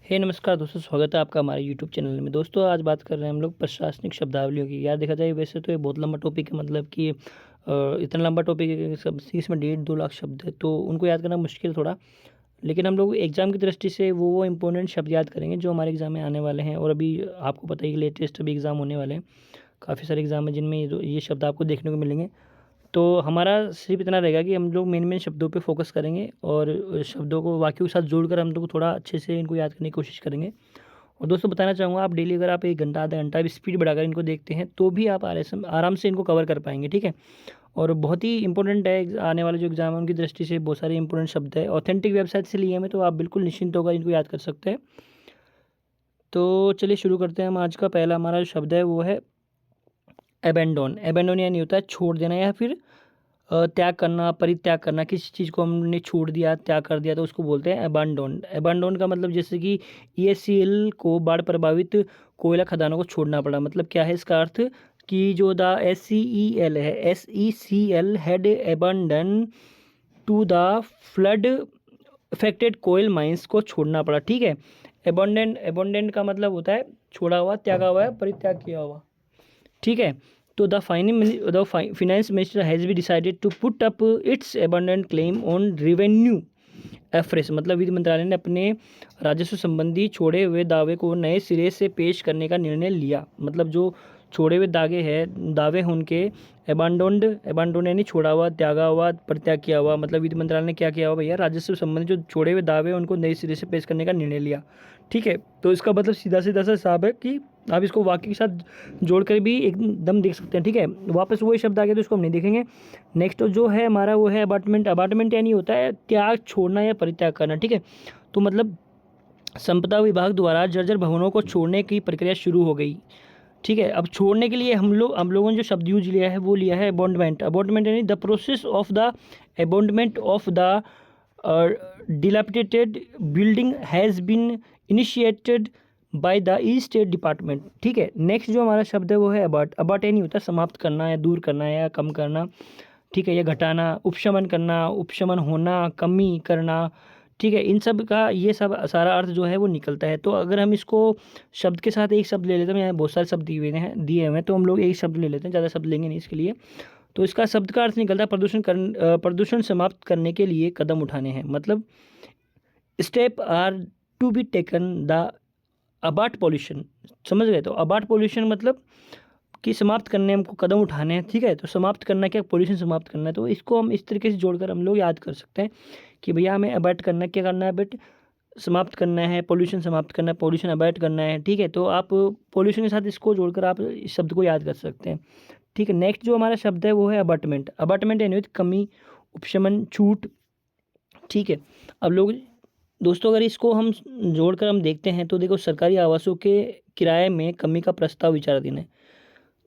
हे नमस्कार दोस्तों, स्वागत है आपका हमारे यूट्यूब चैनल में। दोस्तों आज बात कर रहे हैं हम लोग प्रशासनिक शब्दावलियों की। यार देखा जाए वैसे तो ये बहुत लंबा टॉपिक है, मतलब कि इतना लंबा टॉपिक है कि सब इसमें 1.5-2 लाख शब्द है, तो उनको याद करना मुश्किल थोड़ा। लेकिन हम लोग एग्ज़ाम की दृष्टि से वो इंपॉर्टेंट शब्द याद करेंगे जो हमारे एग्ज़ाम में आने वाले हैं। और अभी आपको पता ही लेटेस्ट अभी एग्ज़ाम होने वाले हैं, काफ़ी सारे एग्ज़ाम हैं जिनमें ये शब्द आपको देखने को मिलेंगे। तो हमारा सिर्फ इतना रहेगा कि हम लोग मेन शब्दों पे फोकस करेंगे और शब्दों को वाक्यों के साथ जोड़कर हम लोग थोड़ा अच्छे से इनको याद करने की कोशिश करेंगे। और दोस्तों बताना चाहूँगा, आप डेली अगर आप 1 घंटा आधा घंटा भी स्पीड बढ़ाकर इनको देखते हैं तो भी आप आराम से इनको कवर कर पाएंगे, ठीक है। और बहुत ही इंपॉर्टेंट है, आने वाले जो एग्ज़ाम है उनकी दृष्टि से बहुत सारे इंपॉर्टेंट शब्द है। ऑथेंटिक वेबसाइट से लिए हैं तो आप बिल्कुल निश्चिंत होकर इनको याद कर सकते हैं। तो चलिए शुरू करते हैं। हम आज का पहला हमारा जो शब्द है वो है एबेंडोन। एबेंडोन यानी होता है छोड़ देना या फिर त्याग करना, परित्याग करना। किसी चीज़ को हमने छोड़ दिया, त्याग कर दिया तो उसको बोलते हैं अबांडोन। अबांडोन का मतलब जैसे कि ईएससीएल को बाढ़ प्रभावित कोयला खदानों को छोड़ना पड़ा। मतलब क्या है इसका अर्थ कि जो द SCEL है, SECL had abandon to the flood affected coal mines को छोड़ना पड़ा, ठीक है। अबंडेंट अबंडेंट का मतलब होता है छोड़ा हुआ, त्यागा हुआ है, परित्याग किया हुआ, ठीक है। तो the finance minister has be decided to put up its abundant claim on revenue affairs. मतलब वित्त मंत्रालय ने अपने राजस्व संबंधी छोड़े हुए दावे को नए सिरे से पेश करने का निर्णय लिया। मतलब जो छोड़े हुए दावे हैं उनके एबांडोंड यानी छोड़ा हुआ, त्यागा हुआ, परित्याग किया हुआ। मतलब वित्त मंत्रालय ने क्या किया हुआ भैया, राजस्व संबंधी जो छोड़े हुए दावे हैं उनको नए सिरे से पेश करने का निर्णय लिया, ठीक है। तो इसका मतलब सीधा सीधा सा हिसाब है कि आप इसको वाक्य के साथ जोड़कर भी एकदम देख सकते हैं, ठीक है। वापस वही शब्द आ गया तो इसको हम नहीं देखेंगे। नेक्स्ट जो है हमारा वो है अबार्टमेंट। अबार्टमेंट यानी होता है त्याग, छोड़ना या परित्याग करना, ठीक है। तो मतलब संपदा विभाग द्वारा जर्जर भवनों को छोड़ने की प्रक्रिया शुरू हो गई, ठीक है। अब छोड़ने के लिए हम लोगों ने जो शब्द यूज लिया है वो लिया है अबॉन्डमेंट। अबॉन्डमेंट यानी the process of the abandonment of the dilapidated building has been initiated by the estate department, ठीक है। नेक्स्ट जो हमारा शब्द है वो है अबॉट। अबॉट यानी होता है समाप्त करना या दूर करना या कम करना, ठीक है, या घटाना। उपशमन करना, उपशमन होना, कमी करना, ठीक है। इन सब का ये सब सारा अर्थ जो है वो निकलता है। तो अगर हम इसको शब्द के साथ एक शब्द ले लेते हैं, यहाँ बहुत सारे शब्द दिए हुए हैं तो हम लोग एक शब्द ले लेते हैं, ज़्यादा शब्द लेंगे नहीं इसके लिए। तो इसका शब्द का अर्थ निकलता है प्रदूषण समाप्त करने के लिए कदम उठाने हैं। मतलब step are to be taken the abate pollution. समझ गए? तो अबार्ट पॉल्यूशन मतलब कि समाप्त करने हमको कदम उठाने हैं, ठीक है। तो समाप्त करना क्या, पॉल्यूशन समाप्त करना है। तो इसको हम इस तरीके से जोड़कर हम लोग याद कर सकते हैं कि भैया हमें अबार्ट करना, क्या करना है बट समाप्त करना है, पॉल्यूशन समाप्त करना है, पॉल्यूशन अवॉइड करना है, ठीक है। तो आप पॉल्यूशन के साथ इसको जोड़कर आप इस शब्द को याद कर सकते हैं, ठीक है। नेक्स्ट जो हमारा शब्द है वो है अबार्टमेंट। अबार्टमेंट यानी कमी, उपशमन, छूट, ठीक है। अब लोग दोस्तों अगर इसको हम जोड़कर हम देखते हैं तो देखो, सरकारी आवासों के किराए में कमी का प्रस्ताव विचाराधीन है।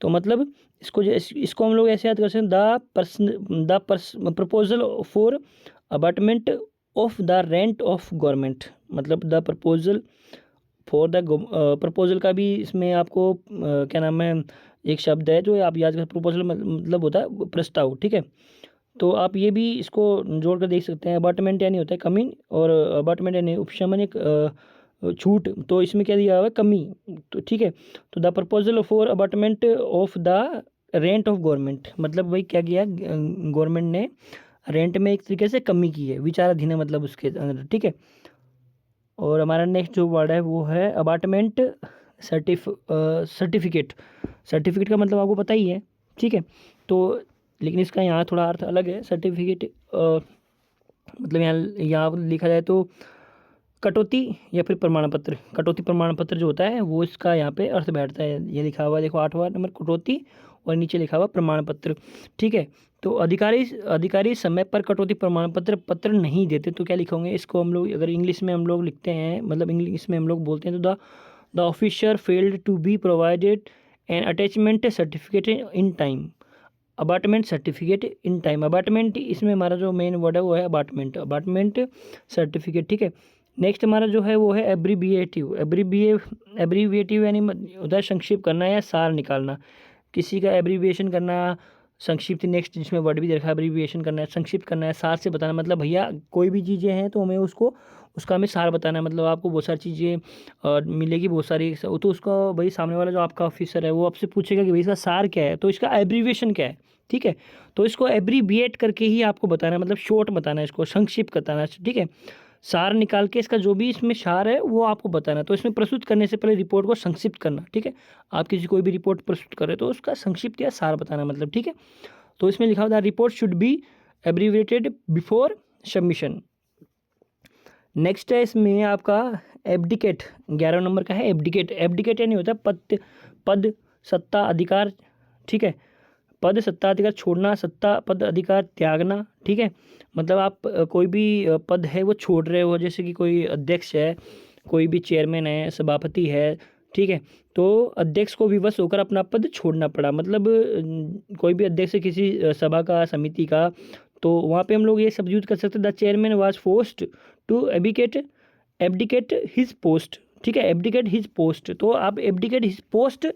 तो मतलब इसको हम लोग ऐसे याद कर सकते हैं, the proposal for abatement of the rent of government. मतलब the proposal for the proposal का भी इसमें आपको क्या नाम है, एक शब्द है जो आप याद कर। प्रपोजल मतलब होता है प्रस्ताव, ठीक है। तो आप ये भी इसको जोड़ कर देख सकते हैं। अबार्टमेंट यानी होता है कमी और अबार्टमेंट यानी उपशमन, एक छूट। तो इसमें क्या दिया हुआ है, कमी, तो ठीक है। तो the proposal for abatement of the rent of government, मतलब वही क्या किया, गवर्नमेंट ने रेंट में एक तरीके से कमी की है, विचाराधीन है मतलब उसके अंदर, ठीक है। और हमारा नेक्स्ट जो वर्ड है वो है अबार्टमेंट सर्टिफिकेट। सर्टिफिकेट का मतलब आपको पता ही है, ठीक है। तो लेकिन इसका यहाँ थोड़ा अर्थ अलग है। सर्टिफिकेट मतलब यहाँ लिखा जाए तो कटौती या फिर प्रमाण पत्र। कटौती प्रमाण पत्र जो होता है वो इसका यहाँ पे अर्थ बैठता है। ये लिखा हुआ देखो 8वां नंबर कटौती, और नीचे लिखा हुआ प्रमाण पत्र, ठीक है। तो अधिकारी समय पर कटौती प्रमाण पत्र नहीं देते तो क्या लिखोगे इसको हम लोग, अगर इंग्लिश में हम लोग लिखते हैं, मतलब इंग्लिश में हम लोग बोलते हैं तो the officer failed to be provided an attachment certificate in time. Abatement certificate in time. Abatement इसमें हमारा जो मेन वर्ड है वो है अबार्टमेंट, अबार्टमेंट सर्टिफिकेट, ठीक है। नेक्स्ट हमारा जो है वो है एब्रीविएटिव। एब्रीविएटिव यानी होता है संक्षिप्त करना या सार निकालना, किसी का एब्रीविएशन करना, संक्षिप्त। नेक्स्ट जिसमें वर्ड भी देखा, एब्रीविएशन करना है, संक्षिप्त करना है, सार से बताना। मतलब भैया कोई भी चीज़ें हैं तो हमें उसको उसका हमें सार बताना है, मतलब आपको बहुत सारी चीज़ें मिलेगी, बहुत सारी, तो उसका भाई सामने वाला जो आपका ऑफिसर है वो आपसे पूछेगा कि भाई इसका सार क्या है, तो इसका एब्रीविएशन क्या है, ठीक है। तो इसको एब्रीविएट करके ही आपको बताना है, मतलब शॉर्ट बताना है, इसको संक्षिप्त बताना है, ठीक है। सार निकाल के इसका जो भी इसमें सार है वो आपको बताना है। तो इसमें प्रस्तुत करने से पहले रिपोर्ट को संक्षिप्त करना, ठीक है। आप किसी कोई भी रिपोर्ट प्रस्तुत करें तो उसका संक्षिप्त या सार बताना, मतलब, ठीक है। तो इसमें लिखा हुआ report should be abbreviated before submission. Next है इसमें आपका एब्डिकेट, 11 नंबर का है एब्डिकेट। एब्डिकेट यानी होता है पद सत्ता अधिकार, ठीक है। पद सत्ता अधिकार छोड़ना, सत्ता पद अधिकार त्यागना, ठीक है। मतलब आप कोई भी पद है वो छोड़ रहे हो, जैसे कि कोई अध्यक्ष है, कोई भी चेयरमैन है, सभापति है, ठीक है। तो अध्यक्ष को विवश होकर अपना पद छोड़ना पड़ा, मतलब कोई भी अध्यक्ष है किसी सभा का, समिति का, तो वहाँ पे हम लोग ये सब यूज कर सकते हैं, the chairman was forced to abdicate his post, ठीक है, एब्डिकेट हिज पोस्ट। तो आप एब्डिकेट हिज पोस्ट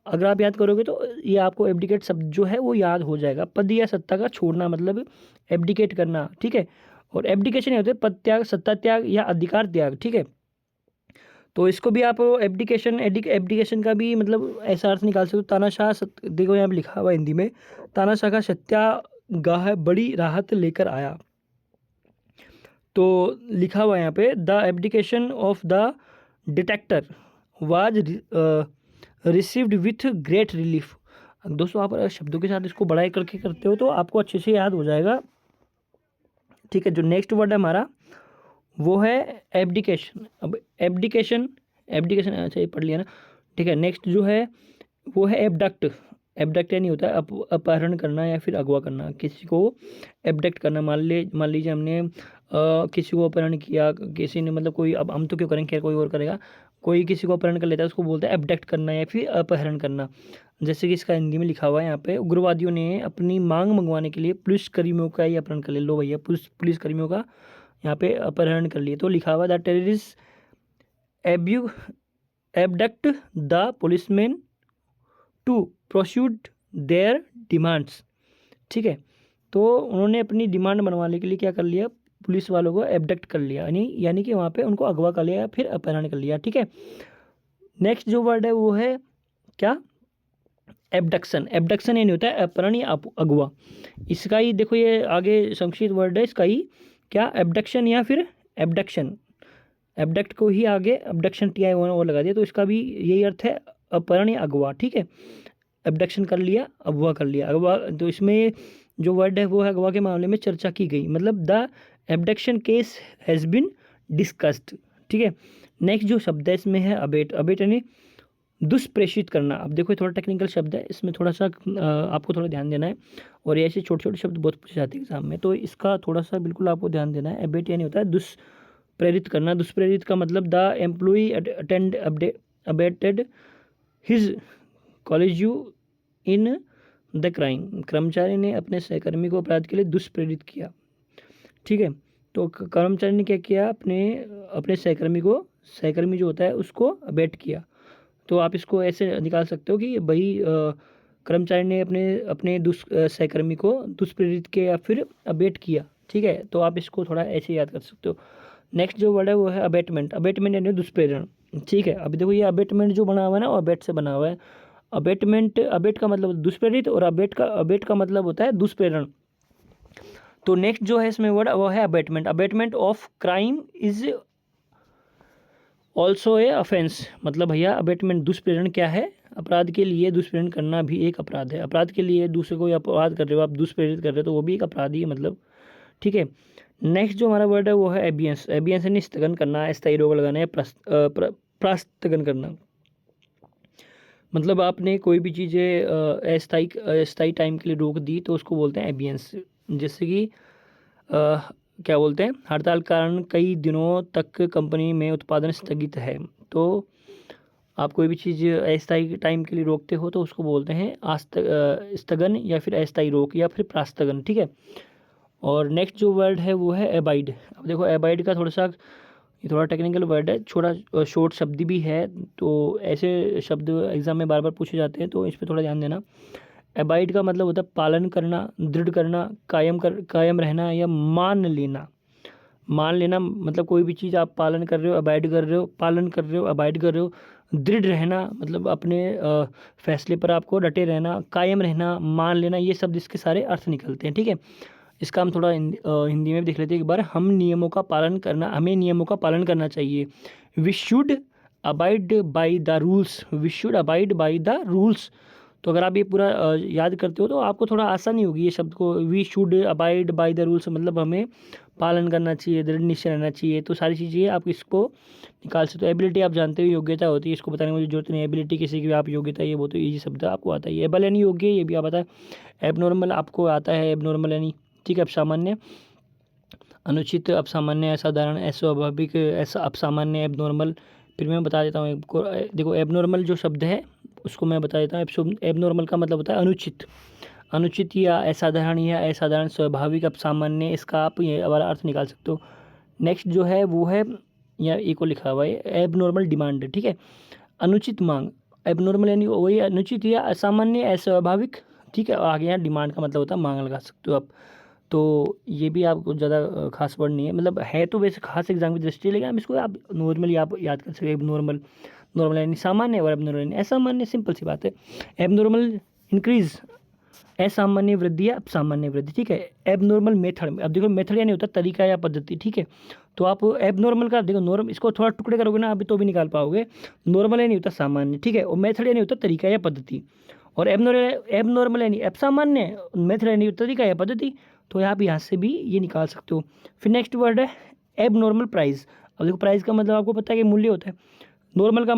अगर आप याद करोगे तो ये आपको एब्डिकेट शब्द जो है वो याद हो जाएगा। पद या सत्ता का छोड़ना मतलब एब्डिकेट करना, ठीक है। और एब्डिकेशन ये होते हैं पद त्याग, सत्ता त्याग या अधिकार त्याग, ठीक है। तो इसको भी आप एब्डिकेशन का भी मतलब ऐसा अर्थ निकाल सकते हो। तानाशाह देखो यहाँ पे लिखा हुआ हिंदी में, तानाशाह का सत्याग्रह बड़ी राहत लेकर आया। तो लिखा हुआ यहाँ पे the abdication of the detector was received with great relief. दोस्तों आप शब्दों के साथ इसको बढ़ाई करके करते हो तो आपको अच्छे से याद हो जाएगा, ठीक है। जो नेक्स्ट वर्ड है हमारा वो है एब्डिकेशन। अब एब्डिकेशन अच्छा ये पढ़ लिया ना, ठीक है। नेक्स्ट जो है वो है एबडक्ट। एबडक्ट यानी होता है अपहरण करना या फिर अगवा करना, किसी को एबडक्ट करना। मान लीजिए हमने किसी को अपहरण किया, किसी ने, मतलब कोई, अब हम तो क्यों करेंगे, खैर कोई और करेगा, कोई किसी को अपहरण कर लेता है उसको बोलते हैं एबडक्ट करना या फिर अपहरण करना। जैसे कि इसका हिंदी में लिखा हुआ है यहाँ पे, उग्रवादियों ने अपनी मांग मंगवाने के लिए पुलिसकर्मियों का ही अपहरण कर लिया। लो भैया, पुलिसकर्मियों का यहाँ पे अपहरण कर लिए। तो लिखा हुआ the terrorist abduct the policeman to prosecute their demands, ठीक है। तो उन्होंने अपनी डिमांड बनवाने के लिए क्या कर लिया, पुलिस वालों को एबडक्ट कर लिया, यानी कि वहाँ पे उनको अगवा कर लिया या फिर अपहरण कर लिया, ठीक है। नेक्स्ट जो वर्ड है वो है क्या, एबडक्शन। एबडक्शन यानी होता है अपहरण या अगवा। इसका ही देखो ये आगे संक्षिप्त वर्ड है इसका ही क्या, एबडक्शन या फिर एबडक्शन। एबडक्ट को ही आगे एबडक्शन टी वो लगा दिया, तो इसका भी यही अर्थ है, अपहरण या अगवा, ठीक है। एबडक्शन कर लिया, अगवा कर लिया, अगवा। तो इसमें जो वर्ड है वो है अगवा के मामले में चर्चा की गई, मतलब the abduction case has been discussed, ठीक है। नेक्स्ट जो शब्द है इसमें है अबेट। अबेट यानी दुष्प्रेषित करना। अब देखो थोड़ा टेक्निकल शब्द है, इसमें थोड़ा सा आपको थोड़ा ध्यान देना है, और ऐसे छोटे छोटे शब्द बहुत पूछे जाते हैं एग्जाम में, तो इसका थोड़ा सा बिल्कुल आपको ध्यान देना है। एबेट यानी होता है दुष्प्रेरित करना। दुष्प्रेरित का मतलब the employee attend abetted his college in the crime. कर्मचारी ने अपने सहकर्मी को अपराध के लिए दुष्प्रेरित किया, ठीक है। तो कर्मचारी ने क्या किया, अपने सहकर्मी जो होता है उसको अबेट किया। तो आप इसको ऐसे निकाल सकते हो कि भाई कर्मचारी ने अपने सहकर्मी को दुष्प्रेरित किया या फिर अबेट किया, ठीक है। तो आप इसको थोड़ा ऐसे याद कर सकते हो। नेक्स्ट जो वर्ड है वो है अबेटमेंट। अबेटमेंट यानी दुष्प्रेरण, ठीक है। अभी देखो ये अबेटमेंट जो बना हुआ है ना वो अबेट से बना हुआ है। अबेट का मतलब दुष्प्रेरित, और अबेट का मतलब होता है दुष्प्रेरण। तो नेक्स्ट जो है इसमें वर्ड वो है abetment. Abetment of crime is also a offense. मतलब भैया अबेटमेंट, दुष्प्रेरण क्या है, अपराध के लिए दुष्प्रेरण करना भी एक अपराध है। अपराध के लिए दूसरे को अपराध कर रहे हो आप, दुष्प्रेरित कर रहे हो, तो वो भी एक अपराध ही है, मतलब, ठीक है। नेक्स्ट जो हमारा वर्ड है वो है एबियंस। एबियंस यानी स्थगन करना, अस्थायी रोक लगाना है, प्रस्थगन करना। मतलब आपने कोई भी चीज़ें अस्थायी टाइम के लिए रोक दी तो उसको बोलते हैं एबियंस। जैसे कि क्या बोलते हैं, हड़ताल के कारण कई दिनों तक कंपनी में उत्पादन स्थगित है। तो आप कोई भी चीज़ अस्थायी टाइम के लिए रोकते हो तो उसको बोलते हैं स्थगन या फिर अस्थायी रोक या फिर प्रास्थगन, ठीक है। और नेक्स्ट जो वर्ड है वो है एबाइड। अब देखो एबाइड का थोड़ा टेक्निकल वर्ड है, थोड़ा शॉर्ट शब्द भी है, तो ऐसे शब्द एग्जाम में बार बार पूछे जाते हैं, तो इस पर थोड़ा ध्यान देना। एबाइड का मतलब होता है पालन करना, दृढ़ करना, कायम रहना या मान लेना। मान लेना मतलब कोई भी चीज़ आप पालन कर रहे हो, अबाइड कर रहे हो, पालन कर रहे हो, अबाइड कर रहे हो। दृढ़ रहना मतलब अपने फैसले पर आपको डटे रहना, कायम रहना, मान लेना, ये शब्द इसके सारे अर्थ निकलते हैं। ठीक है, इसका हम थोड़ा हिंदी में भी देख लेते हैं एक बार। हम नियमों का पालन करना, हमें नियमों का पालन करना चाहिए। We should abide by the rules, we should abide by the rules. तो अगर आप ये पूरा याद करते हो तो आपको थोड़ा आसानी होगी ये शब्द को। We should abide by the rules मतलब हमें पालन करना चाहिए, दृढ़ निश्चय रहना चाहिए। तो सारी चीज़ें आप इसको निकाल सकते हो। एबिलिटी आप जानते हो योग्यता होती है, इसको बताने में मुझे जरूरत नहीं है। एबिलिटी किसी की भी आप योग्यता, ये वो तो ईजी शब्द आपको आता है। एबल यानी योग्य, ये भी आप आता है। एबनॉर्मल आपको आता है, एबनॉर्मल यानी ठीक है असामान्य, अनुचित, असामान्य, असाधारण, अस्वाभाविक, ऐसा असामान्य, एबनॉर्मल। फिर मैं बता देता हूँ एक देखो एबनॉर्मल जो शब्द है उसको मैं बता देता हूँ। एबनॉर्मल का मतलब होता है अनुचित, अनुचित या असाधारण या असाधारण, स्वाभाविक, असामान्य, इसका आप ये वाला अर्थ निकाल सकते हो। नेक्स्ट जो है वो है या एक को लिखा हुआ है एबनॉर्मल डिमांड। ठीक है, अनुचित मांग, एबनॉर्मल यानी वही अनुचित या असामान्य, अस्वाभाविक। ठीक है, आगे यहाँ डिमांड का मतलब होता है मांग लगा सकते हो आप। तो ये भी आपको ज़्यादा खास वर्ड नहीं है, मतलब है तो वैसे खास एग्जाम की दृष्टि, लेकिन आप इसको आप नॉर्मली आप याद कर सकते हो। नॉर्मल, नॉर्मल यानी सामान्य और एबनॉर्मल यानी असामान्य, सिंपल सी बात है। एबनॉर्मल इंक्रीज, असामान्य वृद्धि या सामान्य वृद्धि। ठीक है, एबनॉर्मल मेथड, अब देखो मेथड यानी होता है तरीका या पद्धति। ठीक है, तो आप एबनॉर्मल का देखो नॉर्म, इसको थोड़ा टुकड़े करोगे ना अभी तो भी निकाल पाओगे। नॉर्मल यानी होता है सामान्य, ठीक है, और मेथड यानी होता है तरीका या पद्धति। और एबनॉर्मल यानी असामान्य, मेथड यानी तरीका या पद्धति। तो आप यहाँ से भी ये निकाल सकते हो। फिर नेक्स्ट वर्ड है एबनॉर्मल प्राइस। अब देखो प्राइस का मतलब आपको पता है कि मूल्य होता है। नॉर्मल का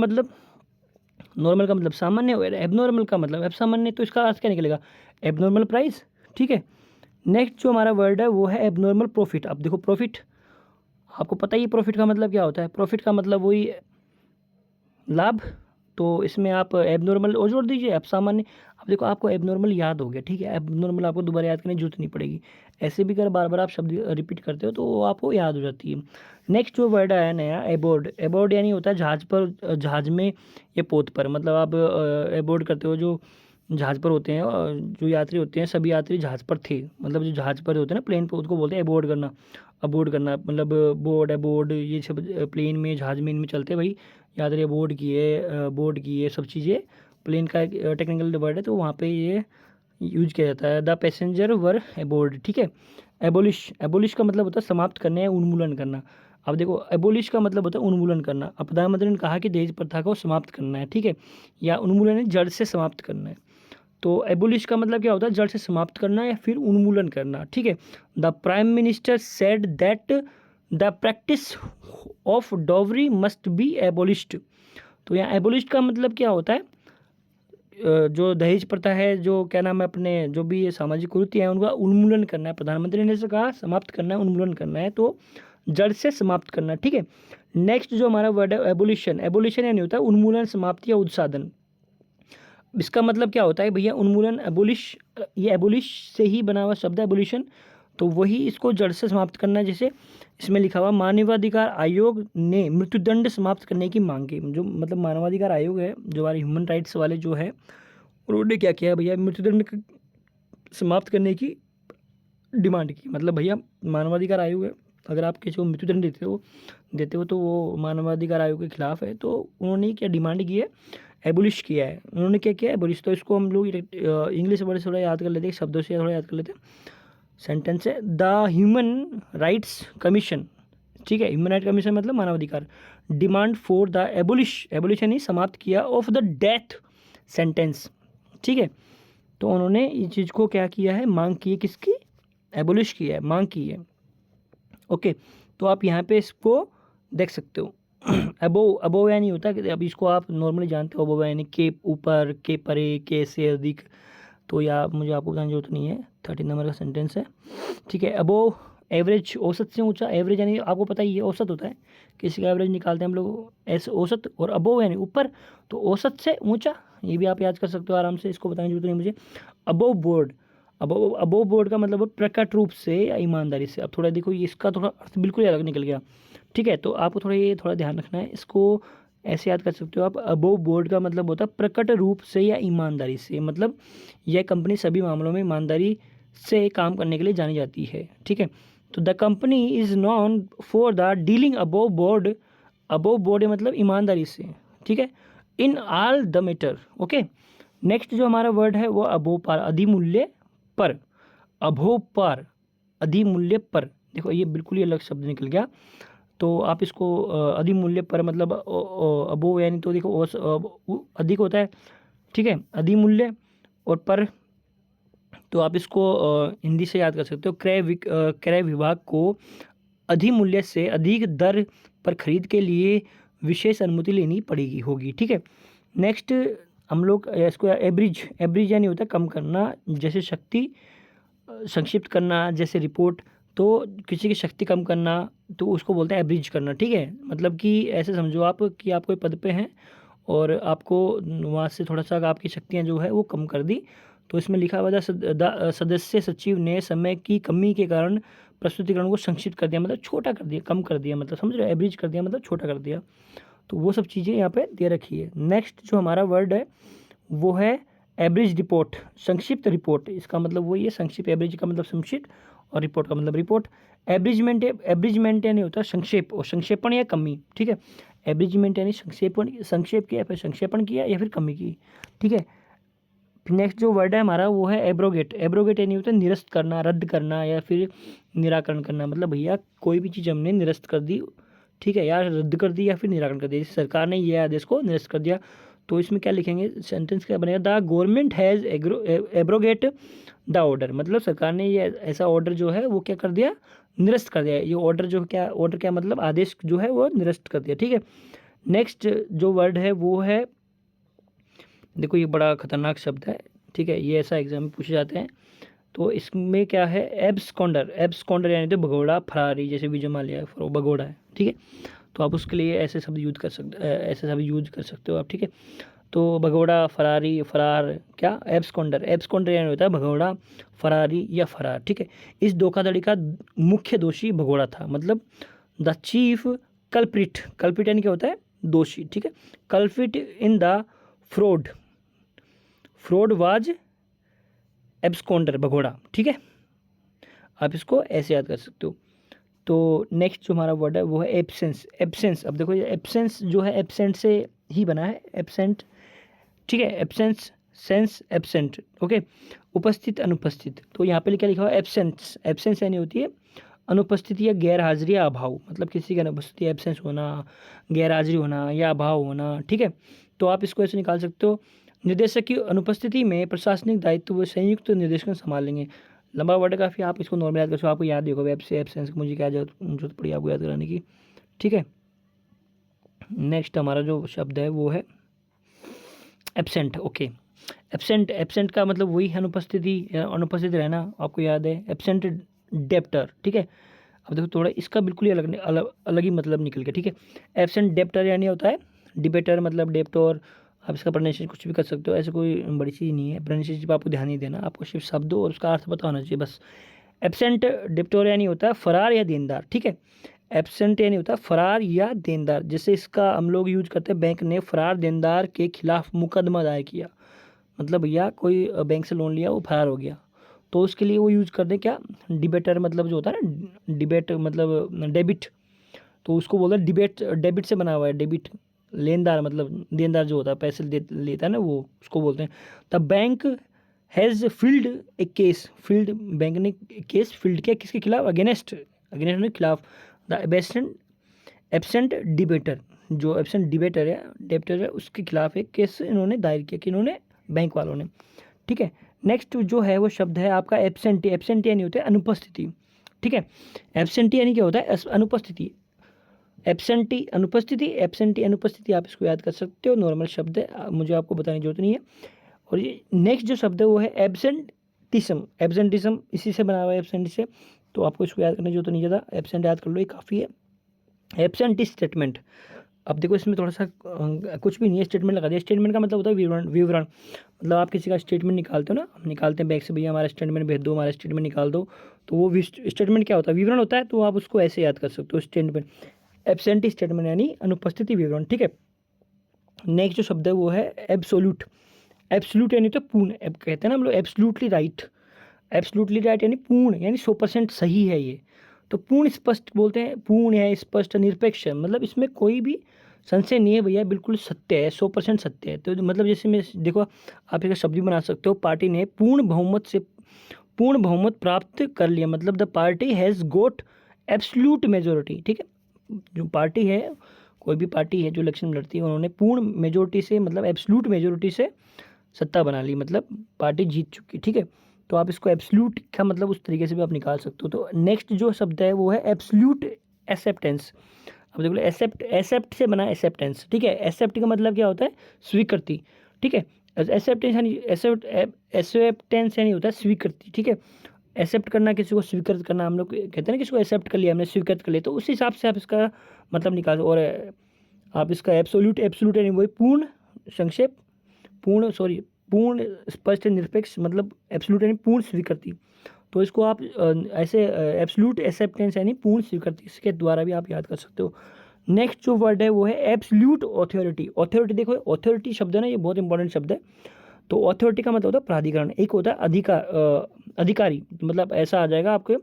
मतलब सामान्य और एबनॉर्मल का मतलब असामान्य। तो इसका अर्थ क्या निकलेगा, एबनॉर्मल प्राइस। ठीक है, नेक्स्ट जो हमारा वर्ड है वो है एबनॉर्मल प्रॉफिट। अब देखो प्रॉफिट आपको पता ही, प्रॉफिट का मतलब क्या होता है। प्रॉफिट का मतलब वही लाभ। तो इसमें आप एबनॉर्मल और जोड़ दीजिए, असामान्य। अब देखो आपको एबनॉर्मल याद हो गया, ठीक है, एबनॉर्मल आपको दोबारा याद करने की जरूरत नहीं पड़ेगी। ऐसे भी अगर बार बार आप शब्द रिपीट करते हो तो वो आपको याद हो जाती है। नेक्स्ट जो वर्ड आया नया एबोर्ड। एबोर्ड यानी होता है जहाज पर, जहाज में या पोत पर। मतलब आप एबोर्ड करते हो जो जहाज पर होते हैं, जो यात्री होते हैं सभी यात्री जहाज पर थे। मतलब जो जहाज पर होते हैं ना प्लेन पर, उसको बोलते हैं एबोर्ड करना। अबोर्ड करना मतलब बोर्ड, अबोर्ड, ये सब प्लेन में, जहाज में, इनमें चलते हैं भाई यात्री। बोर्ड की ये सब चीज़ें प्लेन का एक टेक्निकल वर्ड है, तो वहाँ पे ये यूज किया जाता है। The passenger were aboard. ठीक है, एबोलिश, एबोलिश का मतलब होता है समाप्त करना या उन्मूलन करना। अब देखो एबोलिश का मतलब होता है उन्मूलन करना। अब प्रधानमंत्री ने कहा कि दहेज प्रथा को समाप्त करना है। ठीक है, या उन्मूलन जड़ से समाप्त करना है। तो एबोलिश का मतलब क्या होता है, जड़ से समाप्त करना या फिर उन्मूलन करना। ठीक है, the prime minister said that the practice of dowry must be एबोलिश्ड। तो यहाँ एबोलिश्ड का मतलब क्या होता है, जो दहेज प्रथा है, जो क्या नाम है अपने, जो भी ये सामाजिक कुरीति है उनका उन्मूलन करना है। प्रधानमंत्री ने से कहा समाप्त करना है, उन्मूलन करना है, तो जड़ से समाप्त करना है। ठीक है, नेक्स्ट जो हमारा वर्ड है एबोलिशन। एबोलिशन यानी होता है उन्मूलन, समाप्ति या उत्साधन। इसका मतलब क्या होता है भैया, उन्मूलन, एबोलिश, ये एबोलिश से ही बना हुआ शब्द है एबोलिशन। तो वही इसको जड़ से समाप्त करना है। जैसे इसमें लिखा हुआ मानवाधिकार आयोग ने मृत्युदंड समाप्त करने की मांग की। जो मतलब मानवाधिकार आयोग है, जो हमारे ह्यूमन राइट्स वाले जो है, उन्होंने क्या किया भैया, मृत्युदंड समाप्त करने की डिमांड की। मतलब भैया मानवाधिकार आयोग है, अगर आप किसी को मृत्युदंड देते हो तो वो मानवाधिकार आयोग के खिलाफ है। तो उन्होंने क्या डिमांड की है, एबोलिश किया है। उन्होंने क्या किया है, एबोलिश। तो इसको हम लोग इंग्लिश वर्ड थोड़ा याद कर लेते हैं, शब्दों से थोड़ा याद कर लेते हैं। सेंटेंस है द ह्यूमन राइट्स कमीशन। ठीक है, ह्यूमन राइट कमीशन मतलब मानवाधिकार demand for the abolish, abolition ही समाप्त किया, ऑफ द डेथ सेंटेंस। ठीक है, तो उन्होंने इस चीज़ को क्या किया है, मांग की है, किसकी, एबोलिश किया है, मांग की है। ओके, तो आप यहाँ पे इसको देख सकते हो। अबोव यानी होता है कि अब इसको आप नॉर्मली जानते हो, अबोव यानी के ऊपर, के परे, के से अधिक। तो या मुझे आपको बताने की जरूरत नहीं है, 13 नंबर का सेंटेंस है। ठीक है, अबोव एवरेज, औसत से ऊंचा। एवरेज यानी आपको पता ही है औसत होता है, किसी का एवरेज निकालते हैं हम लोग ऐसे औसत। और अबोव यानी ऊपर, तो औसत से ऊंचा, ये भी आप याद कर सकते हो आराम से, इसको बताने की जरूरत नहीं मुझे। अबोव बोर्ड, अबोव बोर्ड का मतलब प्रकट रूप से या ईमानदारी से। अब थोड़ा देखो ये इसका थोड़ा अर्थ बिल्कुल अलग निकल गया। ठीक है, तो आपको थोड़ा ध्यान रखना है, इसको ऐसे याद कर सकते हो आप। अबोव बोर्ड का मतलब होता है प्रकट रूप से या ईमानदारी से। मतलब यह कंपनी सभी मामलों में ईमानदारी से काम करने के लिए जानी जाती है। ठीक है, तो the company is non for the dealing above board मतलब ईमानदारी से, ठीक है, in all the matter. Okay, next जो हमारा वर्ड है वो अबोव पार, अधिमूल्य पर, अबोव पार, अधिमूल्य पर। देखो ये बिल्कुल ही अलग शब्द निकल गया, तो आप इसको अधिमूल्य पर मतलब अबोव यानी तो देखो अधिक होता है, ठीक है, अधिमूल्य, और पर तो आप इसको हिंदी से याद कर सकते हो, क्रय विभाग को अधिमूल्य से अधिक दर पर खरीद के लिए विशेष अनुमति लेनी पड़ेगी होगी, ठीक है। नेक्स्ट हम लोग इसको एवरेज यानी होता है कम करना, जैसे शक्ति संक्षिप्त करना, जैसे रिपोर्ट, तो किसी की शक्ति कम करना तो उसको बोलते हैं एवरेज करना, ठीक है। मतलब कि ऐसे समझो आप कि आप कोई पद पे हैं और आपको वहाँ से थोड़ा सा आपकी शक्तियाँ जो है वो कम कर दी, तो इसमें लिखा हुआ था सदस्य सचिव ने समय की कमी के कारण प्रस्तुतिकरण को संक्षिप्त कर दिया, मतलब छोटा कर दिया, कम कर दिया, मतलब समझ रहे हो, एवरेज कर दिया मतलब छोटा कर दिया। तो वो सब चीज़ें यहाँ पे दे रखी है। नेक्स्ट जो हमारा वर्ड है वो है एवरेज रिपोर्ट, संक्षिप्त रिपोर्ट। इसका मतलब वही है संक्षिप्त, एवरेज का मतलब संक्षिप्त और रिपोर्ट का मतलब रिपोर्ट। एवरेजमेंट यानी होता है संक्षेप और संक्षेपण या कमी, ठीक है। एवरेजमेंट यानी संक्षेप किया, फिर संक्षेपण किया या फिर कमी की, ठीक है। नेक्स्ट जो वर्ड है हमारा वो है एब्रोगेट यानी होता है निरस्त करना, रद्द करना या फिर निराकरण करना। मतलब भैया कोई भी चीज़ हमने निरस्त कर दी, ठीक है, या रद्द कर दी या फिर निराकरण कर दिया, जैसे सरकार ने यह आदेश को निरस्त कर दिया, तो इसमें क्या लिखेंगे, सेंटेंस क्या बनेगा, the government has abrogate the order. मतलब सरकार ने ये ऐसा ऑर्डर जो है वो क्या कर दिया, निरस्त कर दिया। ये ऑर्डर क्या मतलब आदेश जो है वो निरस्त कर दिया, ठीक है। नेक्स्ट जो वर्ड है वो है, देखो ये बड़ा खतरनाक शब्द है, ठीक है, ये ऐसा एग्जाम में पूछे जाते हैं। तो इसमें क्या है, एब्सकॉन्डर यानी तो भगोड़ा, फरारी, जैसे विजय माल्या भगोड़ा है, ठीक है। तो आप उसके लिए ऐसे शब्द यूज कर सकते हो आप, ठीक है। तो भगोड़ा, फरारी, फरार, क्या एब्सकॉन्डर यानी होता है भगोड़ा, फरारी या फरार, ठीक है। इस धोखाधड़ी का मुख्य दोषी भगोड़ा था, मतलब द चीफ कल्प्रिट यानी क्या होता है, दोषी, ठीक है। Culprit in the fraud was absconder, भगोड़ा, ठीक है। आप इसको ऐसे याद कर सकते हो। तो नेक्स्ट जो हमारा वर्ड है वो है एब्सेंस। अब देखो ये एब्सेंस जो है एब्सेंट से ही बना है, एब्सेंट, ठीक है, एब्सेंट, ओके। उपस्थित, अनुपस्थित, तो यहाँ पे क्या लिखा हुआ है, एब्सेंस यानी होती है अनुपस्थिति या गैर हाजिरी या अभाव, मतलब किसी का अनुपस्थिति, एब्सेंस होना, गैर हाजिरी होना या अभाव होना, ठीक है। तो आप इसको ऐसे निकाल सकते हो, निर्देशक की अनुपस्थिति में प्रशासनिक दायित्व वो संयुक्त निर्देशक संभाल लेंगे। लंबा वर्ड काफ़ी, आप इसको नॉर्मल याद कर सकते हो, आपको याद ही होगा, वेब से एब्सेंस मुझे क्या जरूरत पड़ी आपको याद कराने की, ठीक है। नेक्स्ट हमारा जो शब्द है वो है एब्सेंट, ओके। एब्सेंट का मतलब वही है अनुपस्थित रहना, आपको याद है, एब्सेंट डेप्टर, ठीक है। अब देखो थोड़ा इसका बिल्कुल ही अलग ही मतलब निकल गया, ठीक है। एब्सेंट डेप्टर यानी होता है डिबेटर, मतलब डेप्टर, आप इसका प्रोनाउंसिएशन कुछ भी कर सकते हो, ऐसे कोई बड़ी चीज़ नहीं है, प्रोनाउंसिएशन पर आपको ध्यान नहीं देना, आपको सिर्फ शब्दों और उसका अर्थ पता होना चाहिए बस। एब्सेंट डेप्टर यानी होता है फरार या देनदार, ठीक है। एब्सेंट यानी होता है फरार या देनदार, जैसे इसका हम लोग यूज करते हैं, बैंक ने फरार देनदार के खिलाफ मुकदमा दायर किया, मतलब भैया कोई बैंक से लोन लिया वो फरार हो गया, तो उसके लिए वो यूज कर दें क्या, डिबेटर, मतलब जो होता है ना डिबेट मतलब डेबिट, तो उसको बोलते हैं डेबिट से बना हुआ है डेबिट, लेनदार मतलब देनदार जो होता है पैसे लेता है ना, वो उसको बोलते हैं। The bank has field A case, bank ने केस फील्ड किया किसके खिलाफ, अगेंस्ट के खिलाफ। द एब्सेंट डिबेटर, जो एब्सेंट डेबिटर है उसके खिलाफ एक केस इन्होंने दायर किया, कि इन्होंने बैंक वालों ने, ठीक है। नेक्स्ट जो है वो शब्द है आपका एब्सेंटी यानी होता है अनुपस्थिति, ठीक है। एब्सेंटी यानी क्या होता है, अनुपस्थिति, एब्सेंटी अनुपस्थिति, आप इसको याद कर सकते हो, नॉर्मल शब्द है, मुझे आपको बताने की जरूरत नहीं है। और ये नेक्स्ट जो शब्द है वो है एब्सेंटिज्म, इसी से बना हुआ है एब्सेंट से, तो आपको इसको याद करने की जरूरत नहीं ज़्यादा, एब्सेंट याद कर लो, ये काफ़ी है। एब्सेंटी स्टेटमेंट, अब देखो इसमें थोड़ा सा कुछ भी नहीं है, स्टेटमेंट लगा दिया। स्टेटमेंट का मतलब होता है विवरण, मतलब आप किसी का स्टेटमेंट निकालते हो ना, हम निकालते हैं बैंक से, भैया हमारा स्टेटमेंट भेज दो, हमारा स्टेटमेंट निकाल दो, तो वो स्टेटमेंट क्या होता है, विवरण होता है, तो आप उसको ऐसे याद कर सकते हो स्टेटमेंट। एब्सेंटी स्टेटमेंट यानी अनुपस्थिति विवरण, ठीक है। नेक्स्ट जो शब्द है वो है एब्सोल्यूट यानी तो पूर्ण, कहते हैं ना हम लोग एब्सोल्युटली राइट यानी पूर्ण, यानी 100% सही है ये, तो पूर्ण स्पष्ट बोलते हैं, पूर्ण है, स्पष्ट, निरपेक्ष है, मतलब इसमें कोई भी संशय नहीं है भैया, बिल्कुल सत्य है, 100% सत्य है। तो मतलब जैसे मैं देखो, आप एक शब्द भी बना सकते हो, पार्टी ने पूर्ण बहुमत प्राप्त कर लिया, मतलब the party has got absolute majority. ठीक है, जो पार्टी है, कोई भी पार्टी है जो इलेक्शन में लड़ती है, उन्होंने पूर्ण मेजोरिटी से, मतलब एब्सोल्यूट मेजोरिटी से सत्ता बना ली, मतलब पार्टी जीत चुकी। ठीक है, तो आप इसको एब्सोल्यूट का मतलब उस तरीके से भी आप निकाल सकते हो। तो नेक्स्ट जो शब्द है वो है एब्सोल्यूट एक्सेप्टेंस। अब देखो, एक्सेप्ट से बना एक्सेप्टेंस। ठीक है, एक्सेप्ट का मतलब क्या होता है, स्वीकृति। ठीक है, एक्सेप्टेंस यानी एक्सेप्टेंस यानी होता है स्वीकृति। ठीक है, एक्सेप्ट करना, किसी को स्वीकृत करना, हम लोग कहते हैं ना, किसी को एक्सेप्ट कर लिया हमने, स्वीकृत कर लिया, तो उस हिसाब से आप इसका मतलब निकाल। और आप इसका एब्सोल्यूट यानी वही पूर्ण, संक्षेप, पूर्ण स्पष्ट निरपेक्ष, मतलब एब्सोल्यूट यानी पूर्ण स्वीकृति। तो इसको आप ऐसे एब्सोल्यूट एक्सेप्टेंस यानी पूर्ण स्वीकृति, इसके द्वारा भी आप याद कर सकते हो। नेक्स्ट जो वर्ड है वो है एब्सोल्यूट ऑथोरिटी। ऑथोरिटी देखो, ऑथोरिटी शब्द है ना, ये बहुत इंपॉर्टेंट शब्द है। तो ऑथोरिटी का मतलब होता है प्राधिकरण, एक होता है अधिकारी, मतलब ऐसा आ जाएगा आपके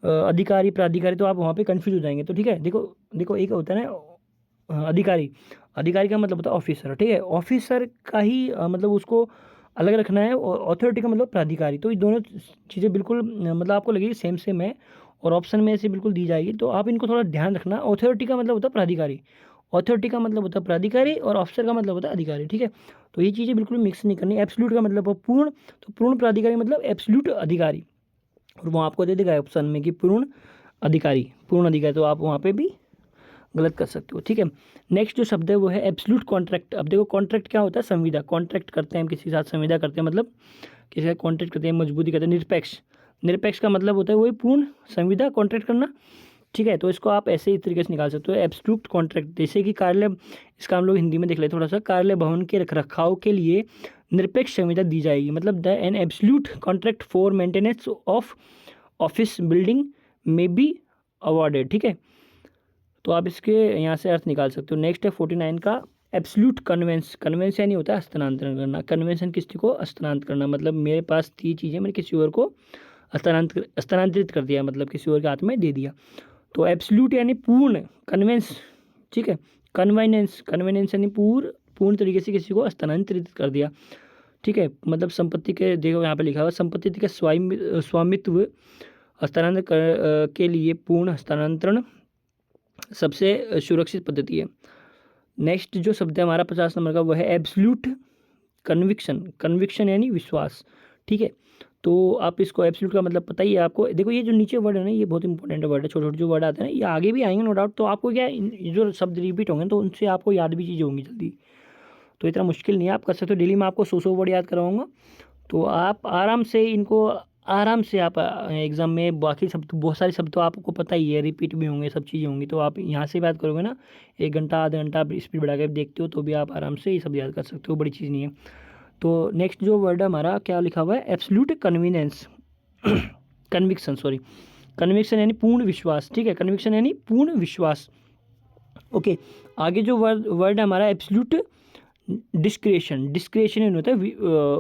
अधिकारी, प्राधिकारी, तो आप वहाँ पे कंफ्यूज हो जाएंगे। तो ठीक है, देखो देखो, एक होता है ना अधिकारी, अधिकारी का मतलब होता है ऑफिसर। ठीक है, ऑफिसर का ही मतलब उसको अलग रखना है, और अथॉरिटी का मतलब प्राधिकारी। तो ये दोनों चीज़ें बिल्कुल मतलब आपको लगेगी सेम सेम है, और ऑप्शन में से बिल्कुल दी जाएगी, तो आप इनको थोड़ा ध्यान रखना। अथॉरिटी का मतलब होता है प्राधिकारी, अथॉरिटी का मतलब होता है प्राधिकारी, और ऑफिसर का मतलब होता है अधिकारी। ठीक है, तो ये चीज़ें बिल्कुल मिक्स नहीं करनी। एब्सोल्यूट का मतलब है पूर्ण, तो पूर्ण प्राधिकारी मतलब एब्सोल्यूट अधिकारी, और वो आपको दे देगा ऑप्शन में कि पूर्ण अधिकारी, पूर्ण अधिकारी, तो आप वहाँ पे भी गलत कर सकते हो। ठीक है, नेक्स्ट जो शब्द है वो है एब्सोल्यूट कॉन्ट्रैक्ट। अब देखो, कॉन्ट्रैक्ट क्या होता है, संविदा, कॉन्ट्रैक्ट करते हैं हम किसी के साथ, संविदा करते हैं, मतलब किसी का कॉन्ट्रैक्ट करते हैं, मजबूती करते हैं। निरपेक्ष, निरपेक्ष का मतलब होता है वही पूर्ण संविदा, कॉन्ट्रैक्ट करना। ठीक है, तो इसको आप ऐसे ही तरीके से निकाल सकते हो, एब्सोल्यूट कॉन्ट्रैक्ट। जैसे कि कार्यालय, इसका हम लोग हिंदी में देख ले थोड़ा सा, कार्यालय भवन के रखरखाव के लिए निरपेक्ष संविदा दी जाएगी, मतलब the an absolute contract for maintenance of office building में बी अवॉर्डेड। ठीक है, तो आप इसके यहाँ से अर्थ निकाल सकते हो। नेक्स्ट है 49 का एब्सोल्यूट कन्वेंस। कन्वेंस यानी होता है हस्तांतरण करना। कन्वेंशन किसी को हस्तांतरण करना, मतलब मेरे पास थी चीज़ें, मैंने किसी और को हस्तांतरित कर दिया, मतलब किसी और के हाथ में दे दिया। तो एब्सोल्यूट यानी पूर्ण, कन्वेंस। ठीक है, कन्वेनेंस यानी पूर्ण तरीके से किसी को हस्तांतरित कर दिया। ठीक है, मतलब संपत्ति के, देखो यहाँ पे लिखा हुआ, संपत्ति के स्वामित्व हस्तांतरण के लिए पूर्ण हस्तांतरण सबसे सुरक्षित पद्धति है। नेक्स्ट जो शब्द है हमारा 50 नंबर का, वो है एब्सोल्यूट कन्विक्शन। कन्विक्शन यानी विश्वास। ठीक है, तो आप इसको एब्सोल्यूट का मतलब पता ही है आपको। देखो, ये जो नीचे वर्ड है ना, ये बहुत इंपॉर्टेंट वर्ड है, छोटे छोटे जो वर्ड आते हैं ना, ये आगे भी आएंगे नो डाउट। तो आपको क्या, ये जो शब्द रिपीट होंगे तो उनसे आपको याद भी चीज़ें होंगी जल्दी, तो इतना मुश्किल नहीं है, आप कर सकते हो। डेली मैं आपको 100 वर्ड याद कराऊंगा, तो आप आराम से इनको, आराम से आप एग्ज़ाम में, बाकी शब्द, बहुत सारे शब्द तो आपको पता ही है, रिपीट भी होंगे, सब चीज़ें होंगी, तो आप यहाँ से याद करोगे ना, 1 घंटा आधा घंटा आप स्पीड बढ़ा कर देखते हो, तो भी आप आराम से ये सब याद कर सकते हो, बड़ी चीज़ नहीं है। तो नेक्स्ट जो वर्ड है हमारा, क्या लिखा हुआ है, absolute convenience conviction, sorry, conviction यानी पूर्ण विश्वास। ठीक है, कन्विक्शन यानी पूर्ण विश्वास। ओके, आगे जो वर्ड है हमारा एब्सोल्यूट डिस्क्रेशन। डिस्क्रेशन यानी होता है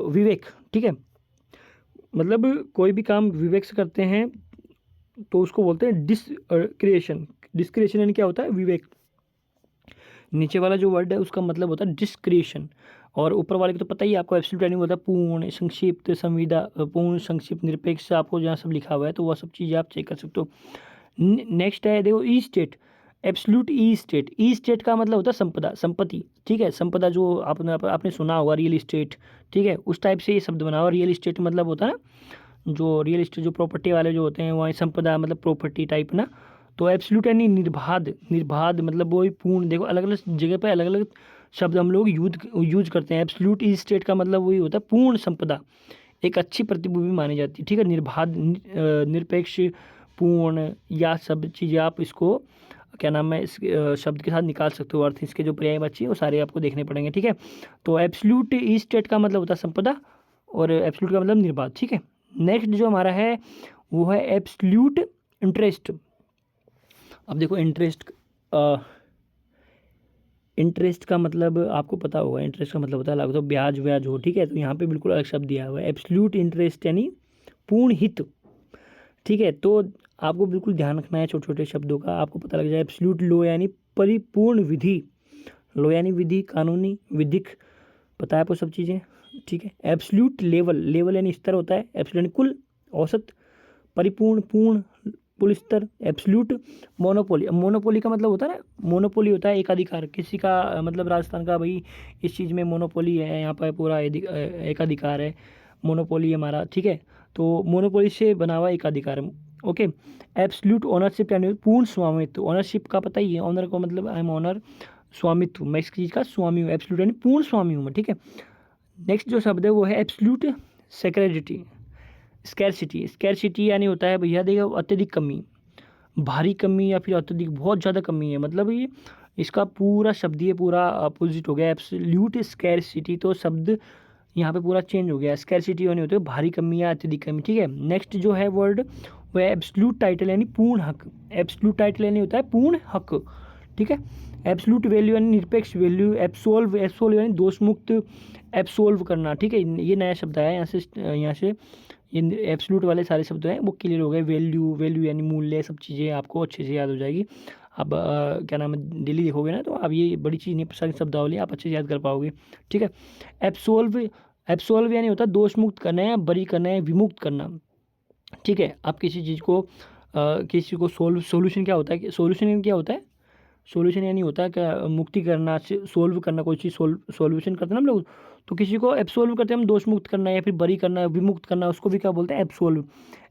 विवेक। ठीक है, मतलब कोई भी काम विवेक से करते हैं तो उसको बोलते हैं डिस्क्रिएशन। डिस्क्रिएशन यानी क्या होता है, विवेक। नीचे वाला जो वर्ड है उसका मतलब होता है डिस्क्रिएशन, और ऊपर वाले को तो पता ही है आपको, एब्सोल्यूट यानी होता है पूर्ण, संक्षिप्त, संविदा, पूर्ण, संक्षिप्त, निरपेक्ष, आपको जहाँ सब लिखा हुआ है तो वह सब चीज़ें आप चेक कर सकते हो। नेक्स्ट है देखो, ई स्टेट। एब्सोल्यूट ई स्टेट। ई स्टेट का मतलब होता है संपदा, संपत्ति। ठीक है, संपदा जो आपने सुना होगा, रियल इस्टेट। ठीक है, उस टाइप से ये शब्द बना हुआ। रियल इस्टेट मतलब होता है ना, जो रियल इस्टेट, जो प्रॉपर्टी वाले जो होते हैं, वहाँ संपदा मतलब प्रॉपर्टी टाइप ना। तो एब्सोल्यूट यानी निर्बाध, निर्बाध मतलब वही पूर्ण। देखो, अलग अलग जगह पे अलग अलग शब्द हम लोग यूज करते हैं। एब्सोल्यूट ई स्टेट का मतलब वही होता है पूर्ण संपदा, एक अच्छी प्रतिभूति मानी जाती है। ठीक है, निर्बाध, निरपेक्ष, पूर्ण, या सब चीज़ें आप इसको क्या नाम है, इस शब्द के साथ निकाल सकते हो अर्थ। इसके जो पर्याय बच्चे वो सारे आपको देखने पड़ेंगे। ठीक है, तो एब्सोल्यूट ई स्टेट का मतलब होता है संपदा, और एब्सोल्यूट का मतलब निर्बाध। ठीक है, नेक्स्ट जो हमारा है वो है एब्सोल्यूट इंटरेस्ट। अब देखो, इंटरेस्ट का मतलब आपको पता होगा, इंटरेस्ट का मतलब होता है तो ब्याज व्याज हो। ठीक है, तो यहाँ पे बिल्कुल अलग शब्द दिया हुआ है, एब्सोल्यूट इंटरेस्ट यानी पूर्ण हित। ठीक है, तो आपको बिल्कुल ध्यान रखना है छोटे छोटे शब्दों का, आपको पता लग जाए। एब्सोल्यूट लॉ यानी परिपूर्ण विधि, लॉ यानी विधि, कानूनी, विधिक, पता है आपको सब चीज़ें, ठीक है। एब्सोल्यूट लेवल, लेवल यानी स्तर होता है, एब्सोल्यूट यानी कुल, औसत, परिपूर्ण, पूर्ण, पुल स्तर। एब्सोल्यूट मोनोपोली, अब मोनोपोली का मतलब होता है ना, मोनोपोली होता है एकाधिकार, किसी का मतलब राजस्थान का भाई इस चीज़ में मोनोपोली है, यहाँ पर पूरा एकाधिकार है, मोनोपोली हमारा, ठीक है। तो मोनोपोली से बना हुआ एकाधिकार, ओके। एब्सोल्यूट ओनरशिप यानी पूर्ण स्वामित्व, ओनरशिप का पता ही है, ऑनर का मतलब आई एम ऑनर, स्वामित्व, मैं इस चीज़ का स्वामी हूँ, एब्सोल्यूट यानी पूर्ण स्वामी हूँ मैं, ठीक है। नेक्स्ट जो शब्द है वो है एब्सोल्यूट सेक्रेडिटी, स्कैरसिटी, स्कैरसिटी यानी होता है भैया देखो अत्यधिक कमी, भारी कमी या फिर अत्यधिक बहुत ज़्यादा कमी है, मतलब ये इसका पूरा शब्द ये पूरा अपोजिट हो गया, एब्सोल्यूट स्कैरसिटी, तो शब्द यहाँ पे पूरा चेंज हो गया। स्कैरसिटी यानी होती है भारी कमी या अत्यधिक कमी, ठीक है। नेक्स्ट जो है वर्ड वो है एब्सोल्यूट टाइटल यानी पूर्ण हक, एब्सोल्यूट टाइटल यानी होता है पूर्ण हक, ठीक है। एब्सोल्यूट वैल्यू यानी निरपेक्ष वैल्यू, एब्सोल्व, एब्सोल्व यानी दोष मुक्त, एब्सोल्व करना, ठीक है। ये नया शब्द आया यहाँ से ये एब्सोल्यूट वाले सारे शब्द हैं वो क्लियर हो गए। वैल्यू, वैल्यू यानी मूल्य, सब चीज़ें आपको अच्छे से याद हो जाएगी। आप क्या नाम है डेली देखोगे ना, तो आप ये बड़ी चीज़ नहीं, सारी शब्दावली आप अच्छे से याद कर पाओगे, ठीक है। एब्सोल्व, एब्सोल्व यानी होता है दोष मुक्त करना है, बरी करना है, विमुक्त करना, ठीक है। आप किसी चीज़ को किसी को सोल्यूशन क्या होता है, सोल्यूशन क्या होता है, सॉल्यूशन यानी होता है क्या मुक्ति करना, सोल्व करना, कोई चीज़ सॉल्यूशन करते हैं ना हम लोग, तो किसी को एब्सोल्व करते हैं हम, दोष मुक्त करना या फिर बरी करना, विमुक्त करना, उसको भी क्या बोलते हैं एब्सोल्व।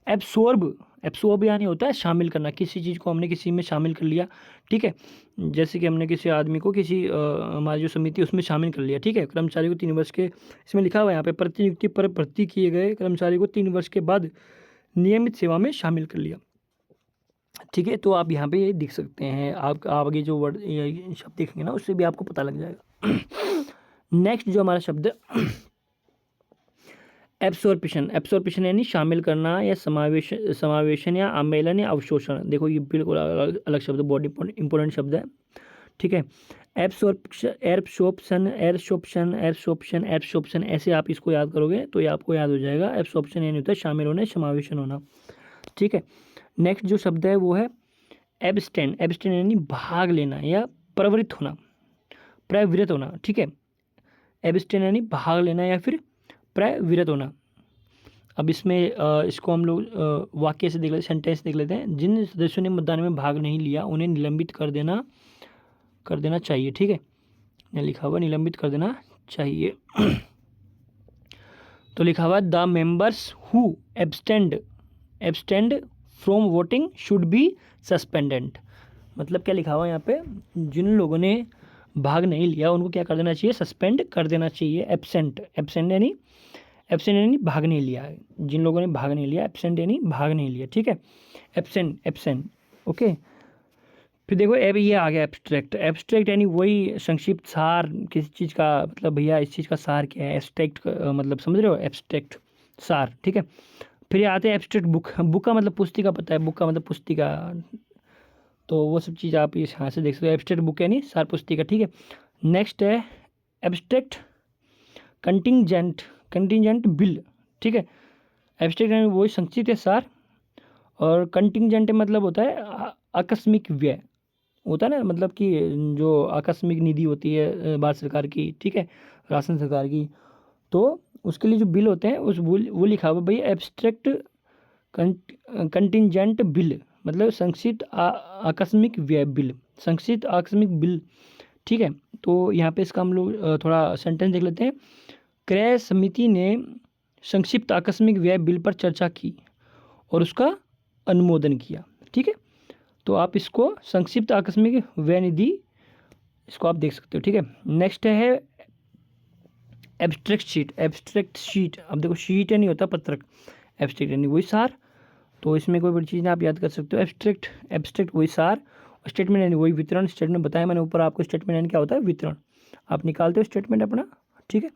एब्सोर्ब, एब्सोर्ब यानी होता है शामिल करना, किसी चीज़ को हमने किसी में शामिल कर लिया, ठीक है। जैसे कि हमने किसी आदमी को किसी हमारी जो समिति है उसमें शामिल कर लिया, ठीक है। कर्मचारी को 3 वर्ष के, इसमें लिखा हुआ है यहाँ पे, प्रतिनियुक्ति पर भर्ती किए गए कर्मचारी को 3 वर्ष के बाद नियमित सेवा में शामिल कर लिया, ठीक है। तो आप यहाँ पे देख सकते हैं, आप आगे जो वर्ड शब्द देखेंगे ना उससे भी आपको पता लग जाएगा। नेक्स्ट जो हमारा शब्द है एब्सॉर्प्शन, एब्सॉर्प्शन यानी शामिल करना या समावेशन या आमेलन या अवशोषण। देखो ये बिल्कुल अलग शब्द, बहुत इंपॉर्टेंट शब्द है, ठीक है। Absorption, absorption, absorption, absorption, absorption, ऐसे आप इसको याद करोगे तो ये आपको याद हो जाएगा। एब्सॉर्प्शन यानी होता है शामिल होना, समावेशन होना, ठीक है। नेक्स्ट जो शब्द है वो है एब्स्टेन, एब्स्टेन यानी भाग लेना या प्रवृत्त होना, प्रवृत्त होना, ठीक है। एब्स्टेन यानी भाग लेना या फिर प्रवृत्त होना। अब इसमें इसको हम लोग वाक्य से देख लेते, सेंटेंस देख लेते हैं। जिन सदस्यों ने मतदान में भाग नहीं लिया उन्हें निलंबित कर देना चाहिए, ठीक है। यहाँ लिखा हुआ निलंबित कर देना चाहिए। तो लिखा हुआ the members who abstained from voting should be suspended, मतलब क्या लिखा हुआ है यहाँ पे, जिन लोगों ने भाग नहीं लिया उनको क्या कर देना चाहिए, सस्पेंड कर देना चाहिए। एब्सेंट, एब्सेंट यानी भाग नहीं लिया, जिन लोगों ने भाग नहीं लिया, एब्सेंट यानी भाग नहीं लिया, ठीक है। Absent, okay. फिर देखो अब ये आ गया एब्स्ट्रैक्ट, एब्स्ट्रैक्ट यानी वही संक्षिप्त सार किसी चीज़ का, मतलब भैया इस चीज़ का सार क्या है, एब्स्ट्रैक्ट मतलब समझ रहे हो, एब्स्ट्रैक्ट सार, ठीक है। फिर आते हैं एब्स्ट्रैक्ट बुक, बुक का मतलब पुस्तिका, पता है बुक का मतलब पुस्तिका, तो वो सब चीज़ आप इस यहाँ से देख सकते हो। एब्स्ट्रैक्ट बुक यानी सार पुस्तिका, ठीक है। नेक्स्ट है एब्स्ट्रैक्ट कंटिंजेंट बिल, ठीक है। एब्स्ट्रैक्ट यानी वही संक्षिप्त है सार, और कंटिंजेंट मतलब होता है आकस्मिक व्यय, होता है ना, मतलब कि जो आकस्मिक निधि होती है भारत सरकार की, ठीक है, राशन सरकार की, तो उसके लिए जो बिल होते हैं उस वो लिखा हुआ भाई एब्स्ट्रैक्ट कंटिंजेंट बिल, मतलब संक्षिप्त आकस्मिक व्यय बिल, संक्षिप्त आकस्मिक बिल, ठीक है। तो यहाँ पे इसका हम लोग थोड़ा सेंटेंस देख लेते हैं। क्रय समिति ने संक्षिप्त आकस्मिक व्यय बिल पर चर्चा की और उसका अनुमोदन किया, ठीक है। तो आप इसको संक्षिप्त आकस्मिक व्यय निधि, इसको आप देख सकते हो, ठीक है। नेक्स्ट है एब्स्ट्रैक्ट शीट, एब्स्ट्रैक्ट शीट, अब देखो शीट यानी होता पत्रक, एब्स्ट्रैक्ट यानी वही सार, तो इसमें कोई बड़ी चीज़ ना आप याद कर सकते हो। एब्स्ट्रैक्ट वही सार, स्टेटमेंट यानी वही वितरण, स्टेटमेंट बताया मैंने ऊपर आपको, स्टेटमेंट यानी क्या होता है वितरण, आप निकालते हो स्टेटमेंट अपना, ठीक है।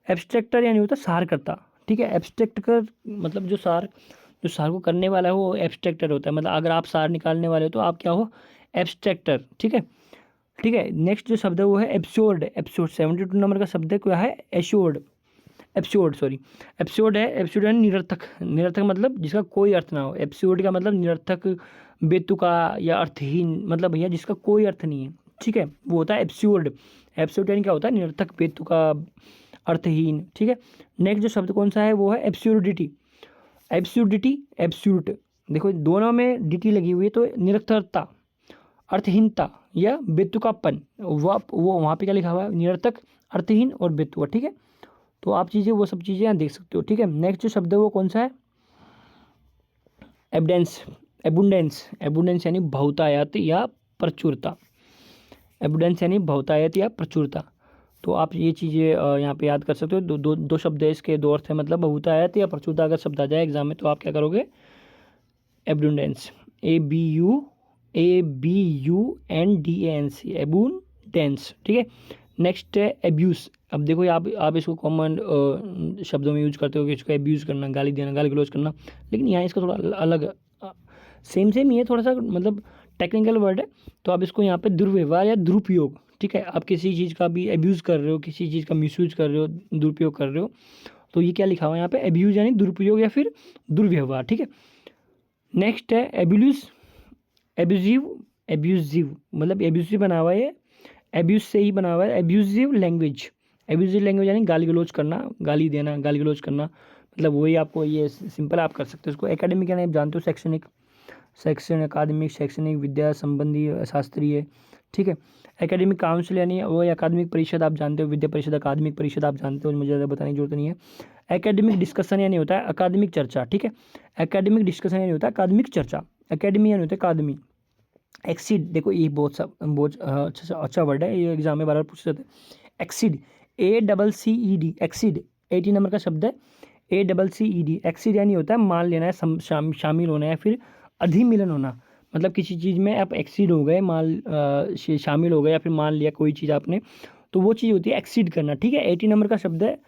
एब्स्ट्रैक्टर यानी होता है सारकर्ता, ठीक है। एब्स्ट्रैक्ट कर मतलब जो सार को करने वाला है वो एब्स्ट्रैक्टर होता है, मतलब अगर आप सार निकालने वाले हो तो आप क्या हो, एब्स्ट्रैक्टर, ठीक है, ठीक है। नेक्स्ट जो शब्द है वो है एब्सोर्ड, एब्सोर्ड 72 नंबर का शब्द है क्या है, एश्योर्ड, एब्सोर्ड, सॉरी, एब्सोर्ड है, एब्सोर्ड यानी निरर्थक, निरर्थक मतलब जिसका कोई अर्थ ना हो। एब्सोर्ड का मतलब निरर्थक, बेतुका या अर्थहीन, मतलब भैया जिसका कोई अर्थ नहीं है, ठीक है, वो होता है एब्सोर्ड। एब्सोर्ड यानी क्या होता है, निरर्थक, बेतुका, अर्थहीन, ठीक है। नेक्स्ट जो शब्द कौन सा है वो है एब्सुर्डिटी। एब्सुर्डिटी, एब्सुर्ट, देखो दोनों में डिटी लगी हुई है, तो निरर्थकता, अर्थहीनता या बेतुकापन, वो वहाँ पे क्या लिखा हुआ है, निरर्थक, अर्थहीन और बेतुका, ठीक है। तो आप चीज़ें, वो सब चीज़ें यहाँ देख सकते हो, ठीक है। नेक्स्ट जो शब्द है वो कौन सा है, एबडेंस, एबुंडेंस, एबुंडेंस यानी बहुतायत या प्रचुरता, एबुडेंस यानी बहुतायत या प्रचुरता। तो आप ये चीज़ें यहाँ पे याद कर सकते हो। दो शब्द है, इसके दो अर्थ है, मतलब बहुतायत या प्रचुरता अगर शब्द आ जाए एग्जाम में तो आप क्या करोगे, एबुंडेंस, ABUNDANC, एबुंडेंस, ठीक है। नेक्स्ट है एब्यूज़। अब देखो आप इसको कॉमन शब्दों में यूज करते हो कि इसको एब्यूज़ करना, गाली देना, गाली गलौज करना, लेकिन यहाँ इसका थोड़ा अलग, सेम ही है, थोड़ा सा मतलब टेक्निकल वर्ड है। तो आप इसको यहाँ पे दुर्व्यवहार या दुरुपयोग, ठीक है, आप किसी चीज़ का भी एब्यूज़ कर रहे हो, किसी चीज़ का मिसयूज कर रहे हो, दुरुपयोग कर रहे हो, तो ये क्या लिखा हुआ है यहाँ पे, एब्यूज़ यानी दुरुपयोग या फिर दुर्व्यवहार, ठीक है। नेक्स्ट है एब्यूज़, एब्यूजिव, एब्यूजिव मतलब एब्यूजिव बना हुआ है, एब्यूज से ही बना हुआ है, एब्यूजिव लैंग्वेज, एब्यूजिव लैंग्वेज यानी गाली गलौज करना, गाली देना, गाली गलौज करना, मतलब वही आपको ये सिंपल आप कर सकते हो इसको। एकेडमिक यानी आप जानते हो शैक्षणिक, सेक्शन अकादमिक, शैक्षणिक, विद्या संबंधी, शास्त्रीय, ठीक है। एकेडमिक काउंसिल यानी वो अकादमिक परिषद आप जानते हो, विद्या परिषद, अकादमिक परिषद आप जानते हो, मुझे ज़्यादा बताने की जरूरत नहीं है। एकेडमिक डिस्कशन यानी होता है अकादमिक चर्चा, ठीक है। एकेडमिक डिस्कशन यानी होता है अकादमिक चर्चा। एकेडमी यानी होता है अकादमी। एक्सीड, देखो ये बहुत अच्छा वर्ड है, ये एग्जाम में बार बार पूछ सकते हैं। एक्सीड, ACCED, एक्सीड 18 नंबर का शब्द है, ACCED। एक्सीड यानी होता है मान लेना है, शामिल होना है, फिर अधिमिलन होना, मतलब किसी चीज़ में आप एक्सीड हो गए, शामिल हो गए या फिर मान लिया कोई चीज़ आपने, तो वो चीज़ होती है एक्सीड करना, ठीक है। 18 नंबर का शब्द है,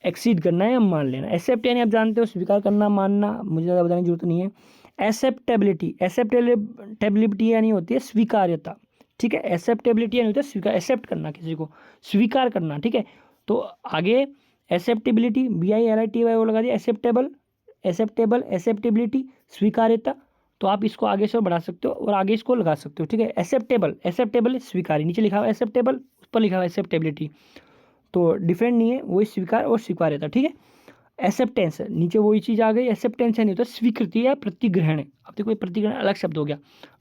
एक्सीड करना है या मान लेना। एक्सेप्ट यानी आप जानते हो स्वीकार करना, मानना, मुझे ज़्यादा बताने की जरूरत नहीं है। एक्सेप्टेबिलिटी, एक्सेप्टेबिलिटी यानी होती है स्वीकार्यता, ठीक है। एक्सेप्टेबिलिटी यानी होता है स्वीकार, एक्सेप्ट करना, किसी को स्वीकार करना, ठीक है। तो आगे एक्सेप्टेबिलिटी, BILITY वो लगा दिया, एक्सेप्टेबल, एक्सेप्टेबल, एक्सेप्टेबिलिटी, स्वीकार्यता। तो आप इसको आगे से बढ़ा सकते हो और आगे इसको लगा सकते हो, ठीक है। एक्सेप्टेबल, एक्सेप्टेबल स्वीकार, नीचे लिखा हुआ एक्सेप्टेबल, उस पर लिखा हुआ एक्सेप्टेबिलिटी, तो डिफरेंट नहीं है, वही स्वीकार और स्वीकार्यता, ठीक है। एक्सेप्टेंस, नीचे वही चीज़ आ गई। एक्सेप्टेंस नहीं होता स्वीकृति या प्रतिग्रहण। अब देखो प्रतिग्रहण अलग शब्द हो गया,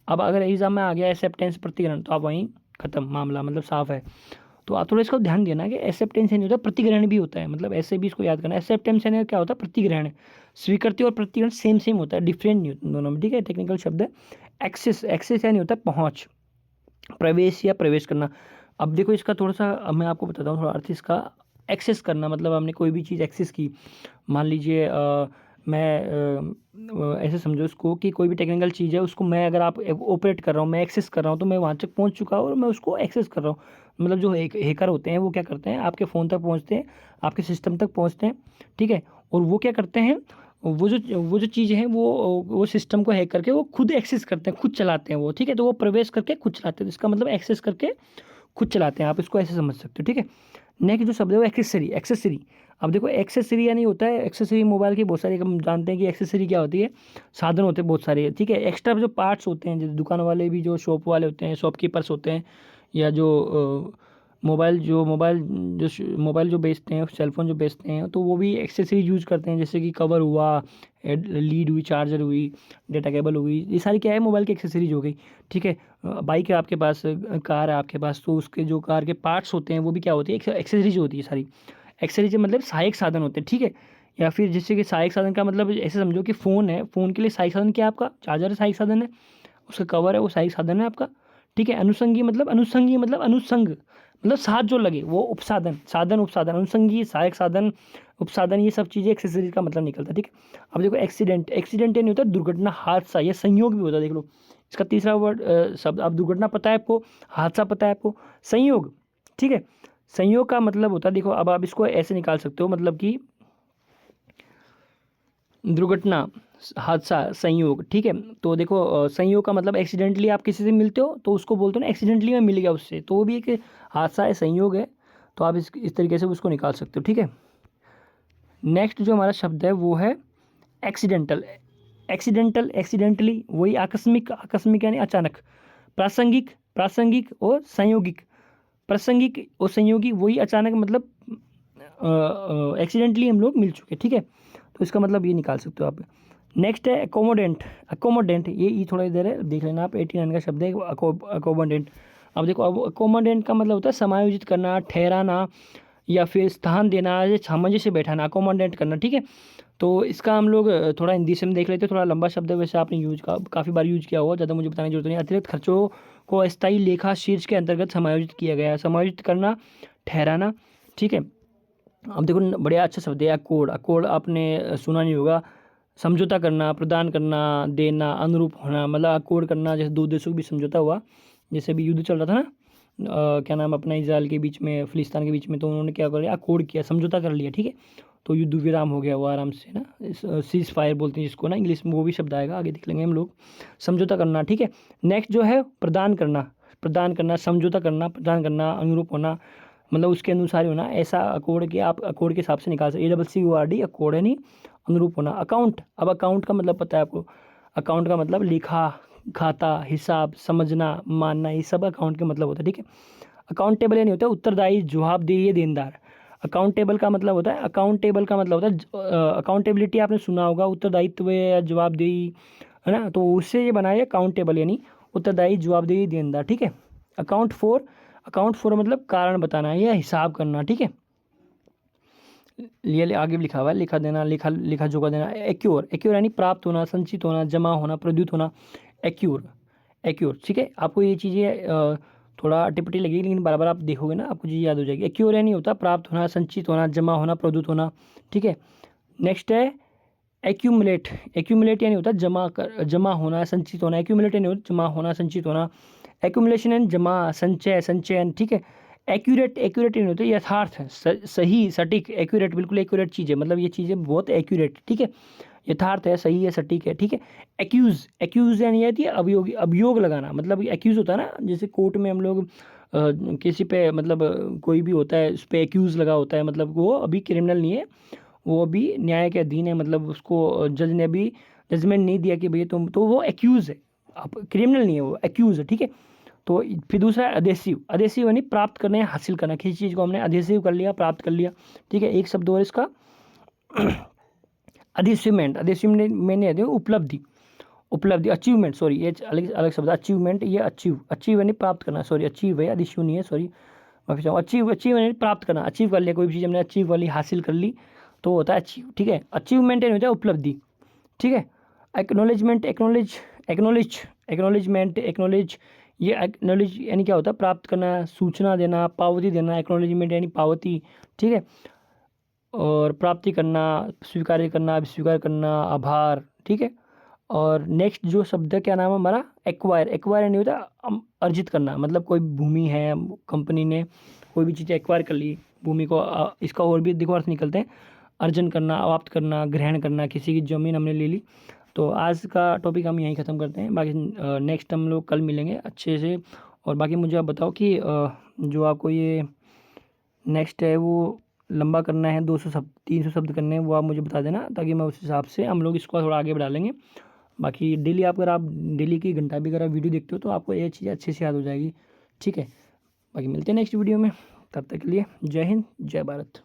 अब अगर एग्जाम में आ गया एक्सेप्टेंस, प्रतिग्रहण, तो आप वहीं खत्म, मामला मतलब साफ है। तो आप थोड़ा इसको ध्यान देना कि एक्सेप्टेंस नहीं होता, प्रतिग्रहण भी होता है, मतलब ऐसे भी इसको याद करना। एक्सेप्टेंस यानी क्या होता है, प्रतिग्रहण, स्वीकृति और प्रतिग्रहण सेम होता है, डिफरेंट नहीं होता दोनों में, ठीक है, टेक्निकल शब्द है। एक्सेस, एक्सेस यानी होता है पहुँच, प्रवेश या प्रवेश करना। अब देखो इसका थोड़ा सा अब मैं आपको बताता हूँ थोड़ा अर्थ इसका। एक्सेस करना मतलब हमने कोई भी चीज़ एक्सेस की, मान लीजिए ऐसे समझो इसको कि कोई भी टेक्निकल चीज़ है, उसको मैं अगर आप ऑपरेट कर रहा हूँ, मैं एक्सेस कर रहा हूँ, तो मैं वहाँ तक पहुँच चुका हूँ और मैं उसको एक्सेस कर रहा हूँ। मतलब जो हैकर होते हैं वो क्या करते हैं, आपके फ़ोन तक पहुँचते हैं, आपके सिस्टम तक पहुँचते हैं, ठीक है, और वो क्या करते हैं, वो जो चीज़ें हैं वो सिस्टम को हैक करके वो खुद एक्सेस करते हैं, खुद चलाते हैं वो, ठीक है। तो वो प्रवेश करके खुद चलाते हैं, तो इसका मतलब एक्सेस करके खुद चलाते हैं, आप इसको ऐसे समझ सकते हो, ठीक है। नेक्स्ट जो शब्द है वो एक्सेसरी, एक्सेसरी। अब देखो एक्सेसरी यानी होता है, एक्सेसरी मोबाइल की बहुत सारी, हम जानते हैं कि एक्सेसरी क्या होती है, साधन होते हैं बहुत सारे, ठीक है। एक्स्ट्रा जो पार्ट्स होते हैं, जैसे दुकान वाले भी, जो शॉप वाले होते हैं, शॉपकीपर्स होते हैं, या जो मोबाइल जो बेचते हैं, सेलफोन जो बेचते हैं, तो वो भी एक्सेसरी यूज करते हैं, जैसे कि कवर हुआ, लीड हुई, चार्जर हुई, डेटा केबल हुई, ये सारी क्या है, मोबाइल की एक्सेसरीज हो गई, ठीक है। बाइक है आपके पास, कार है आपके पास, तो उसके जो कार के पार्ट्स होते हैं वो भी क्या होती है, एक्सेसरीज होती है सारी। एक्सेसरीज मतलब सहायक साधन होते हैं, ठीक है। या फिर जैसे कि सहायक साधन का मतलब ऐसे समझो कि फ़ोन है, फ़ोन के लिए सहायक साधन क्या है आपका, चार्जर सहायक साधन है, उसका कवर है वो सहायक साधन है आपका, ठीक है। अनुषंगी मतलब अनुसंग मतलब साथ जो लगे वो उपसाधन, साधन उपसाधन, अनुषंगी, सहायक साधन, उपसाधन, ये सब चीज़ें एक्सेसरीज का मतलब निकलता है, ठीक है। अब देखो एक्सीडेंट, एक्सीडेंट ये नहीं होता दुर्घटना, हादसा या संयोग भी होता है, देख लो इसका तीसरा वर्ड शब्द। अब दुर्घटना पता है आपको, हादसा पता है आपको, संयोग, ठीक है। संयोग का मतलब होता है, देखो अब आप इसको ऐसे निकाल सकते हो, मतलब कि दुर्घटना, हादसा, संयोग, ठीक है। तो देखो संयोग का मतलब एक्सीडेंटली आप किसी से मिलते हो तो उसको बोलते हो ना, एक्सीडेंटली मैं मिल गया उससे, तो वो भी एक हादसा है, संयोग है। तो आप इस तरीके से उसको निकाल सकते हो, ठीक है। नेक्स्ट जो हमारा शब्द है वो है एक्सीडेंटल। एक्सीडेंटली वही आकस्मिक, आकस्मिक यानी अचानक। प्रासंगिक, प्रासंगिक और संयोगिक। प्रासंगिक और संयोगी वही अचानक, मतलब एक्सीडेंटली हम लोग मिल चुके, ठीक है। तो इसका मतलब ये निकाल सकते हो आप। नेक्स्ट है अकोमोडेंट। अकोमोडेंट ये थोड़ा इधर है, देख लेना आप। 89 का शब्द है अकोमोडेंट। अब देखो, अब अकोमोडेंट का मतलब होता है समायोजित करना, ठहराना, या फिर स्थान देना, या सामंजस्य से बैठाना, अकोमोडेंट करना, ठीक है। तो इसका हम लोग थोड़ा हिंदी से हम देख लेते हैं। थोड़ा लंबा शब्द है, वैसे आपने काफ़ी बार यूज किया होगा, ज़्यादा मुझे बताने की जरूरत नहीं। अतिरिक्त खर्चों को अस्थायी लेखा शीर्ष के अंतर्गत समायोजित किया गया है। समायोजित करना, ठहराना, ठीक है। अब देखो बढ़िया अच्छा शब्द है अकोड। अकोड आपने सुना नहीं होगा। समझौता करना, प्रदान करना, देना, अनुरूप होना, मतलब अकोड करना। जैसे दो देशों के बीच समझौता हुआ, जैसे अभी युद्ध चल रहा था ना, क्या नाम, अपना इजराइल के बीच में, फिलिस्तीन के बीच में, तो उन्होंने क्या कर लिया, अकोड किया, समझौता कर लिया, ठीक है। तो युद्ध विराम हो गया वो आराम से ना, सीज फायर बोलते हैं जिसको ना इंग्लिश में, वो भी शब्द आएगा, आगे देख लेंगे हम लोग। समझौता करना, ठीक है। नेक्स्ट जो है प्रदान करना। प्रदान करना, समझौता करना, प्रदान करना, अनुरूप होना, मतलब उसके अनुसार ही होना। ऐसा अकोड के आप अकोड के हिसाब से निकाल सकते। ACCORD अकोड है नहीं, अनुरूप होना। अकाउंट, अब अकाउंट का मतलब पता है आपको। अकाउंट का मतलब लेखा, खाता, हिसाब, समझना, मानना, ये सब अकाउंट के मतलब होता है, ठीक है। अकाउंटेबल ये नहीं होता अकाउंटदायी, जवाबदेही, देनदार। अकाउंटेबल का मतलब होता है, अकाउंटेबल का मतलब होता है अकाउंटेबिलिटी, आपने सुना होगा, उत्तरदायित्व या जवाबदेही, है ना। तो उससे ये बनाया अकाउंटेबल, यानी उत्तरदायी, जवाबदेही, देनदार, ठीक है। अकाउंट फॉर मतलब कारण बताना या हिसाब करना, ठीक है। ये आगे भी लिखा हुआ है, लिखा देना, लिखा जोखा देना। एक्योर, एक्योर यानी प्राप्त होना, संचित होना, जमा होना, प्रद्युत होना। एक्योर, एक्योर, ठीक है। आपको ये चीज़ें थोड़ा अटपटी लगेगी, लेकिन बार बार आप देखोगे ना, आपको चीज़ याद हो जाएगी। एक्योर यानी होता प्राप्त होना, संचित होना, जमा होना, प्रद्युत होना, ठीक है। नेक्स्ट है एक्यूमुलेट। एक्यूमुलेट यानी होता जमा होना, संचित होना। एक्यूमुलेट यानी होता जमा होना, संचित होना। एक्यूमुलेशन यानी जमा, संचय, संचयन, ठीक है। एक्यूरेट, एक्यूरेट यानी होता है यथार्थ, सही, सटीक। एक्यूरेट बिल्कुल एक्यूरेट चीज़ है, मतलब ये चीज़ें बहुत एक्यूरेट, ठीक है। यथार्थ है, सही है, सटीक है, ठीक है। एक्यूज़, एक्यूज़ यानी आती है अभियोग, अभियोग लगाना। मतलब एक्यूज़ होता है ना, जैसे कोर्ट में हम लोग किसी पे, मतलब कोई भी होता है उस पर एक्यूज़ लगा होता है, मतलब वो अभी क्रिमिनल नहीं है, वो अभी न्याय के अधीन है, मतलब उसको जज ने अभी जजमेंट नहीं दिया कि भैया तुम, तो वो एक्यूज़ है, अब क्रिमिनल नहीं है, वो एक्यूज़ है, ठीक है। तो फिर दूसरा है अधेसिव। अधेसिव यानी प्राप्त करना या हासिल करना, किसी चीज़ को हमने अधेसिव कर लिया, प्राप्त कर लिया, ठीक है। एक शब्द और इसका अधीसमेंट। अधीसमेंट मैंने उपलब्धि, उपलब्धि, अचीवमेंट, सॉरी ये अलग अलग शब्द। अचीवमेंट, ये अचीव यानी प्राप्त करना, सॉरी अचीव है, अधीशु नहीं है, सॉरी माफी चाहूँ। अचीव यानी प्राप्त करना, अचीव कर लिया, कोई भी चीज़ हमने अचीव कर ली, हासिल कर ली, तो होता है अचीव, ठीक है। अचीवमेंट यानी होता है उपलब्धि, ठीक है। एक्नोलेजमेंट, एक्नोलेजमेंट, एक्नोलेज, ये एक्नोलेज यानी क्या होता है, प्राप्त करना, सूचना देना, पावती देना। एक्नोलेजमेंट यानी पावती, ठीक है। और प्राप्ति करना, स्वीकार करना, स्वीकार करना, आभार, ठीक है। और नेक्स्ट जो शब्द है, क्या नाम है हमारा, एक्वायर। एक्वायर यानी होता है अर्जित करना, मतलब कोई भूमि है, कंपनी ने कोई भी चीज़ एक्वायर कर ली, भूमि को, इसका और भी देखो अर्थ निकलते हैं, अर्जन करना, अवाप्त करना, ग्रहण करना, किसी की ज़मीन हमने ले ली। तो आज का टॉपिक हम यहीं ख़त्म करते हैं, बाकी नेक्स्ट हम लोग कल मिलेंगे अच्छे से। और बाकी मुझे आप बताओ कि जो आपको ये नेक्स्ट है वो लंबा करना है, 200 शब्द, 300 शब्द करने हैं, वो आप मुझे बता देना, ताकि मैं उस हिसाब से हम लोग इसको थोड़ा आगे बढ़ा लेंगे। बाकी डेली आप, अगर आप डेली की घंटा भी अगर आप वीडियो देखते हो, तो आपको ये चीज़ अच्छे से याद हो जाएगी, ठीक है। बाकी मिलते हैं नेक्स्ट वीडियो में, तब तक के लिए जय हिंद, जय भारत।